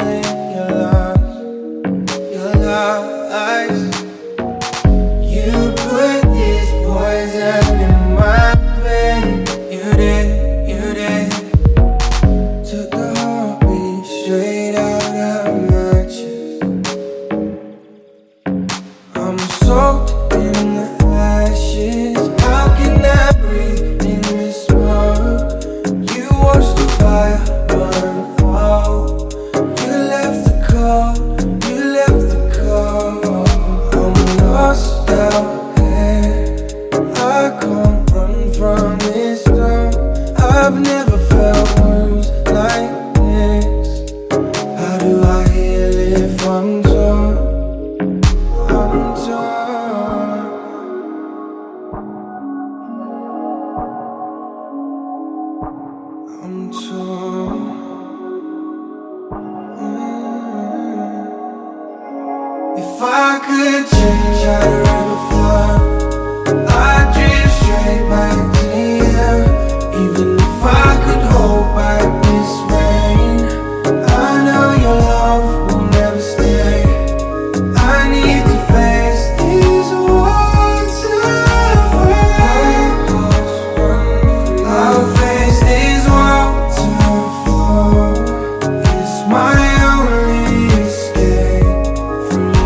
feeling your lies. You put this poison in my vein. You did. Took the heartbeat straight out of my chest. I'm soaked in the ashes. How can I breathe in the smoke? You watched the fire burn out. You left the cold. I'm lost out here. I can't run from this storm. I've never felt wounds like this. How do I heal if I'm torn? I'm torn. I'm torn. If I could change how the river flow, I'd drift straight back to you. Even if I could hold back this rain, I know your love will never stay. I need to face these waterfalls. I'll face these waterfalls. It's my only escape from you.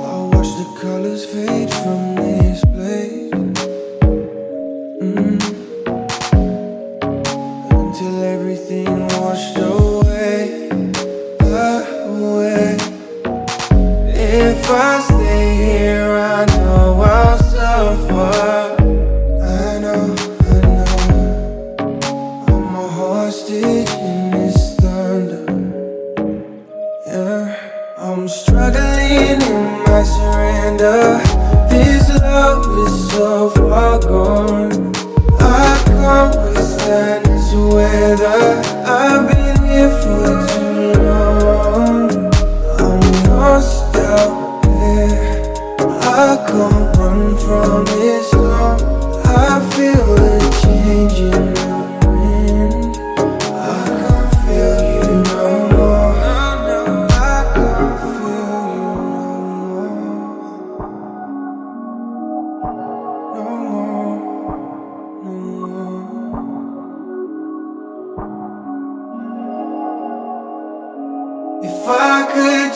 I'll watch the colors fade from this place, until everything washed away. If I stay here, I know I'll suffer. I know. I'm a hostage in this thunder. Yeah, I'm struggling in my surrender. This love is so far gone. I can't withstand this weather. I've been here for too long. I'm lost out here. I can't run from this storm. I feel a change in the wind. I can't feel you no more. I can't feel you no more. If I could